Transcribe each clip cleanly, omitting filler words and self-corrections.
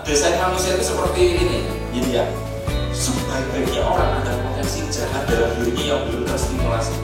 desain manusia itu seperti ini, jadi ya sebaik-baiknya orang ada potensi jahat dalam dirinya yang belum terstimulasi.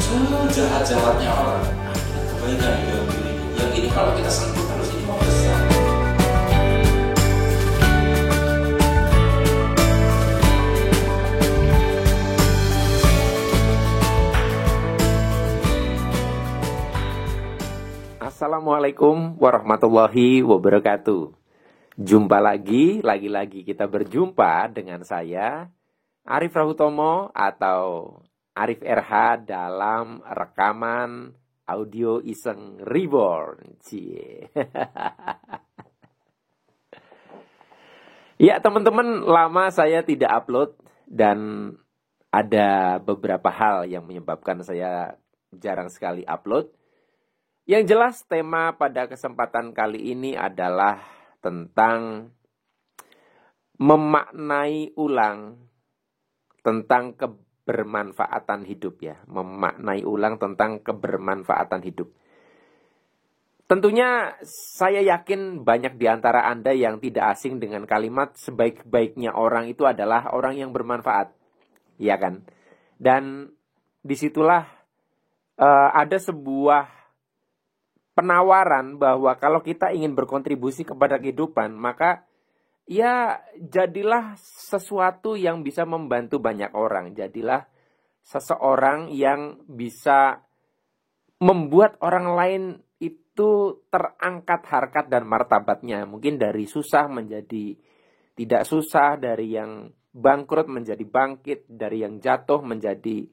Sejahat-jahatnya orang ada kebaikan di dalam dirinya. Yang ini kalau kita sentuh terus ini mau besar. Assalamualaikum warahmatullahi wabarakatuh. Jumpa lagi kita berjumpa dengan saya Arif Rahutomo atau Arif RH dalam rekaman audio Iseng Reborn. Cie. Ya teman-teman, lama saya tidak upload dan ada beberapa hal yang menyebabkan saya jarang sekali upload. Yang jelas tema pada kesempatan kali ini adalah tentang memaknai ulang tentang kebermanfaatan hidup ya. Memaknai ulang tentang kebermanfaatan hidup. Tentunya saya yakin banyak di antara Anda yang tidak asing dengan kalimat sebaik-baiknya orang itu adalah orang yang bermanfaat. Ya kan? Dan disitulah ada sebuah penawaran bahwa kalau kita ingin berkontribusi kepada kehidupan, maka ya jadilah sesuatu yang bisa membantu banyak orang. Jadilah seseorang yang bisa membuat orang lain itu terangkat harkat dan martabatnya. Mungkin dari susah menjadi tidak susah, dari yang bangkrut menjadi bangkit, dari yang jatuh menjadi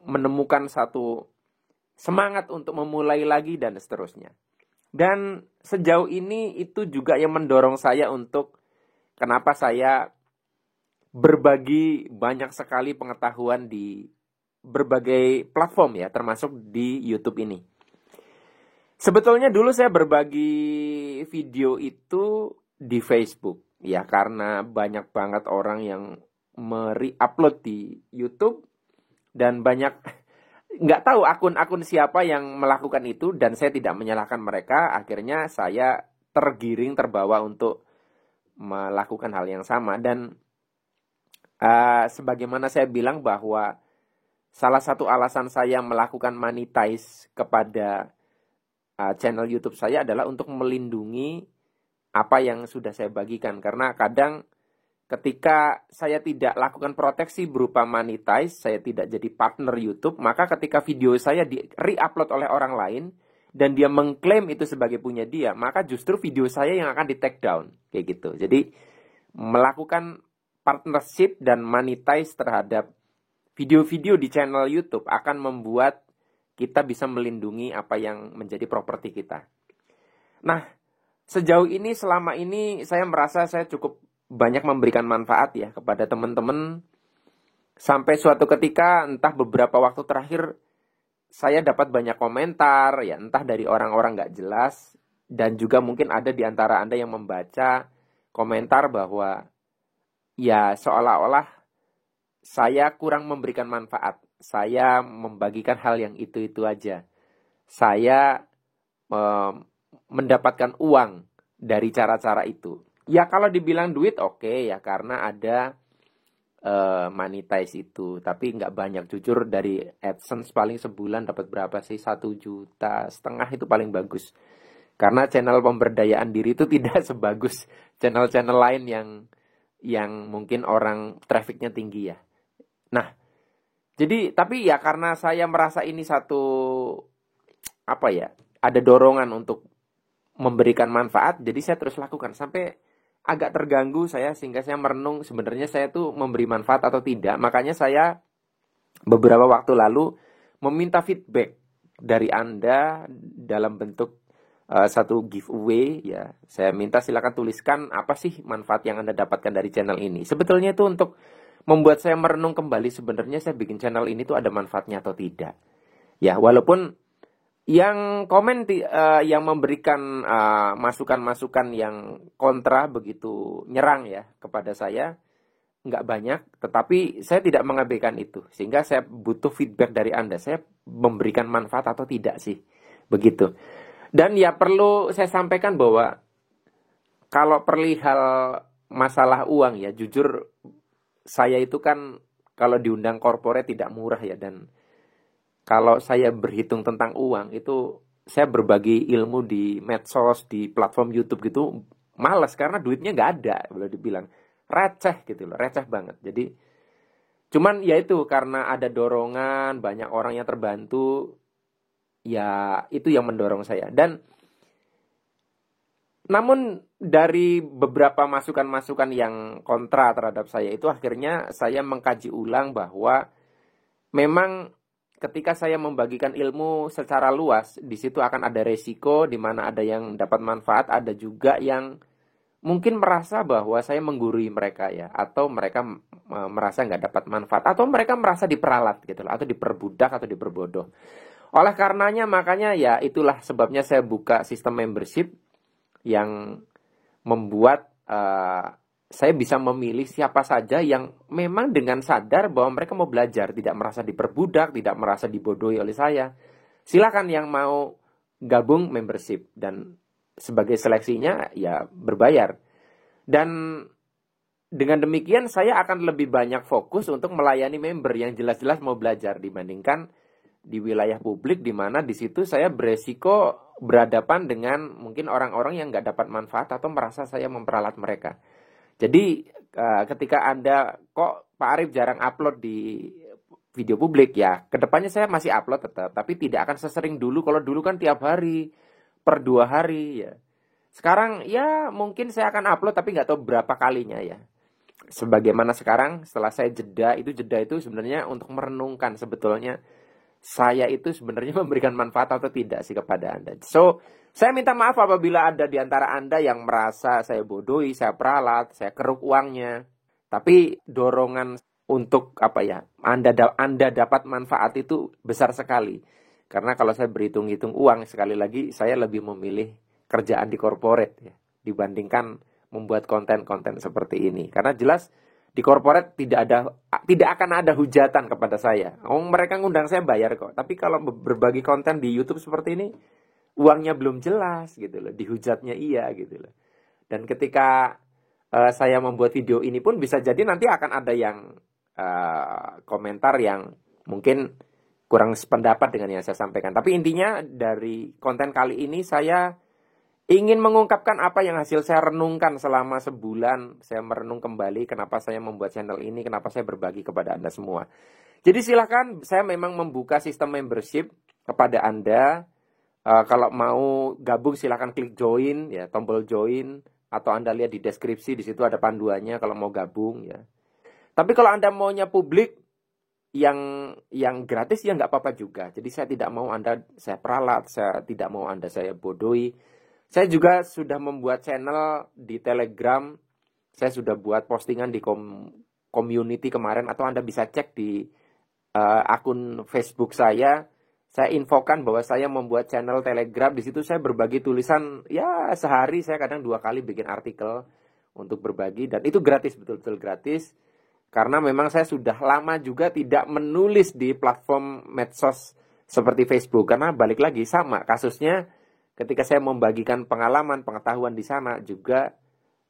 menemukan satu semangat untuk memulai lagi dan seterusnya. Dan sejauh ini itu juga yang mendorong saya untuk kenapa saya berbagi banyak sekali pengetahuan di berbagai platform ya, termasuk di YouTube ini. Sebetulnya dulu saya berbagi video itu di Facebook ya, karena banyak banget orang yang upload di YouTube dan banyak nggak tahu akun-akun siapa yang melakukan itu, dan saya tidak menyalahkan mereka. Akhirnya saya terbawa untuk melakukan hal yang sama. Dan sebagaimana saya bilang bahwa salah satu alasan saya melakukan monetize kepada channel YouTube saya adalah untuk melindungi apa yang sudah saya bagikan. Karena kadang ketika saya tidak lakukan proteksi berupa monetize, saya tidak jadi partner YouTube, maka ketika video saya di re-upload oleh orang lain dan dia mengklaim itu sebagai punya dia, maka justru video saya yang akan di take down kayak gitu. Jadi melakukan partnership dan monetize terhadap video-video di channel YouTube akan membuat kita bisa melindungi apa yang menjadi properti kita. Nah, sejauh ini selama ini saya merasa saya cukup banyak memberikan manfaat ya kepada teman-teman. Sampai suatu ketika, entah beberapa waktu terakhir, saya dapat banyak komentar ya, entah dari orang-orang gak jelas, dan juga mungkin ada di antara Anda yang membaca komentar bahwa ya seolah-olah saya kurang memberikan manfaat. Saya membagikan hal yang itu-itu aja. Saya mendapatkan uang dari cara-cara itu. Ya kalau dibilang duit oke ya, karena ada monetize itu. Tapi nggak banyak, jujur dari AdSense paling sebulan dapat berapa sih? 1,5 juta itu paling bagus. Karena channel pemberdayaan diri itu tidak sebagus channel-channel lain yang mungkin orang trafficnya tinggi ya. Nah, jadi tapi ya karena saya merasa ini satu ada dorongan untuk memberikan manfaat, jadi saya terus lakukan sampai agak terganggu saya, sehingga saya merenung sebenarnya saya tuh memberi manfaat atau tidak. Makanya saya beberapa waktu lalu meminta feedback dari Anda dalam bentuk satu giveaway ya. Saya minta silakan tuliskan apa sih manfaat yang Anda dapatkan dari channel ini. Sebetulnya itu untuk membuat saya merenung kembali, sebenarnya saya bikin channel ini tuh ada manfaatnya atau tidak. Ya, walaupun yang komen yang memberikan masukan-masukan yang kontra begitu nyerang ya kepada saya nggak banyak, tetapi saya tidak mengabaikan itu, sehingga saya butuh feedback dari Anda. Saya memberikan manfaat atau tidak sih, begitu. Dan ya perlu saya sampaikan bahwa kalau perihal masalah uang ya, jujur saya itu kan kalau diundang corporate tidak murah ya, dan kalau saya berhitung tentang uang itu saya berbagi ilmu di medsos, di platform YouTube gitu, males karena duitnya nggak ada, boleh dibilang receh gitu loh, receh banget. Jadi cuman ya itu karena ada dorongan, banyak orang yang terbantu, ya itu yang mendorong saya. Dan namun dari beberapa masukan-masukan yang kontra terhadap saya itu, akhirnya saya mengkaji ulang bahwa memang ketika saya membagikan ilmu secara luas, di situ akan ada resiko, di mana ada yang dapat manfaat, ada juga yang mungkin merasa bahwa saya menggurui mereka ya, atau mereka merasa nggak dapat manfaat, atau mereka merasa diperalat gitu loh, atau diperbudak atau diperbodoh. Oleh karenanya makanya ya itulah sebabnya saya buka sistem membership yang membuat saya bisa memilih siapa saja yang memang dengan sadar bahwa mereka mau belajar, tidak merasa diperbudak, tidak merasa dibodohi oleh saya. Silakan yang mau gabung membership, dan sebagai seleksinya ya berbayar. Dan dengan demikian saya akan lebih banyak fokus untuk melayani member yang jelas-jelas mau belajar, dibandingkan di wilayah publik di mana di situ saya beresiko berhadapan dengan mungkin orang-orang yang nggak dapat manfaat atau merasa saya memperalat mereka. Jadi ketika Anda, kok Pak Arif jarang upload di video publik, ya kedepannya saya masih upload tetap, tapi tidak akan sesering dulu. Kalau dulu kan tiap hari, per 2 hari ya. Sekarang ya mungkin saya akan upload tapi nggak tahu berapa kalinya ya. Sebagaimana sekarang setelah saya jeda itu sebenarnya untuk merenungkan sebetulnya saya itu sebenarnya memberikan manfaat atau tidak sih kepada Anda. So, saya minta maaf apabila ada di antara Anda yang merasa saya bodohi, saya peralat, saya keruk uangnya. Tapi dorongan untuk apa ya, Anda dapat manfaat itu besar sekali. Karena kalau saya berhitung-hitung uang, sekali lagi saya lebih memilih kerjaan di corporate ya, dibandingkan membuat konten-konten seperti ini. Karena jelas di corporate tidak akan ada hujatan kepada saya. Mereka ngundang saya bayar kok. Tapi kalau berbagi konten di YouTube seperti ini, uangnya belum jelas gitu loh. Dihujatnya iya gitu loh. Dan ketika saya membuat video ini pun bisa jadi nanti akan ada yang komentar yang mungkin kurang sependapat dengan yang saya sampaikan. Tapi intinya dari konten kali ini saya ingin mengungkapkan apa yang hasil saya renungkan selama sebulan. Saya merenung kembali kenapa saya membuat channel ini, kenapa saya berbagi kepada Anda semua. Jadi silakan, saya memang membuka sistem membership kepada Anda. Kalau mau gabung silakan klik join ya, tombol join, atau Anda lihat di deskripsi, di situ ada panduannya kalau mau gabung ya. Tapi kalau Anda maunya publik yang gratis ya nggak apa-apa juga. Jadi saya tidak mau Anda saya peralat, saya tidak mau Anda saya bodohi. Saya juga sudah membuat channel di Telegram. Saya sudah buat postingan di community kemarin, atau Anda bisa cek di akun Facebook saya. Saya infokan bahwa saya membuat channel Telegram. Di situ saya berbagi tulisan, ya sehari saya kadang 2 kali bikin artikel untuk berbagi. Dan itu gratis, betul-betul gratis. Karena memang saya sudah lama juga tidak menulis di platform medsos seperti Facebook. Karena balik lagi sama kasusnya. Ketika saya membagikan pengalaman, pengetahuan di sana juga,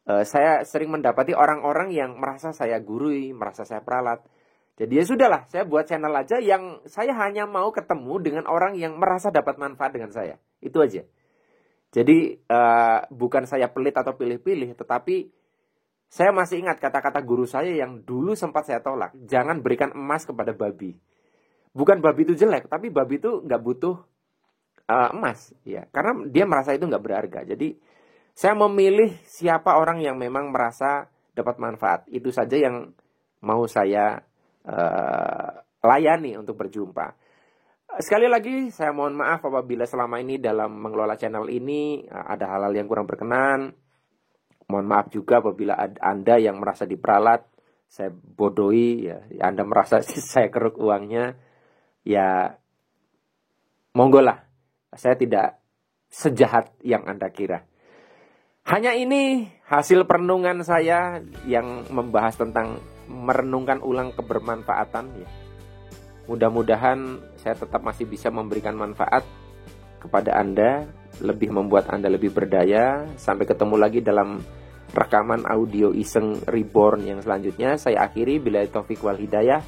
saya sering mendapati orang-orang yang merasa saya gurui, merasa saya peralat. Jadi ya sudahlah, saya buat channel aja yang saya hanya mau ketemu dengan orang yang merasa dapat manfaat dengan saya. Itu aja. Jadi bukan saya pelit atau pilih-pilih, tetapi saya masih ingat kata-kata guru saya yang dulu sempat saya tolak. Jangan berikan emas kepada babi. Bukan babi itu jelek, tapi babi itu nggak butuh emas ya, karena dia merasa itu nggak berharga. Jadi saya memilih siapa orang yang memang merasa dapat manfaat, itu saja yang mau saya layani untuk berjumpa. Sekali lagi saya mohon maaf apabila selama ini dalam mengelola channel ini ada hal-hal yang kurang berkenan. Mohon maaf juga apabila Anda yang merasa diperalat, saya bodohi ya, Anda merasa saya keruk uangnya, ya monggo lah. Saya tidak sejahat yang Anda kira. Hanya ini hasil perenungan saya yang membahas tentang merenungkan ulang kebermanfaatan ya. Mudah-mudahan saya tetap masih bisa memberikan manfaat kepada Anda. lebih membuat Anda lebih berdaya. Sampai ketemu lagi dalam rekaman audio Iseng Reborn yang selanjutnya. Saya akhiri, billahi taufik wal hidayah.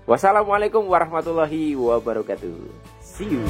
Wassalamualaikum warahmatullahi wabarakatuh. See you.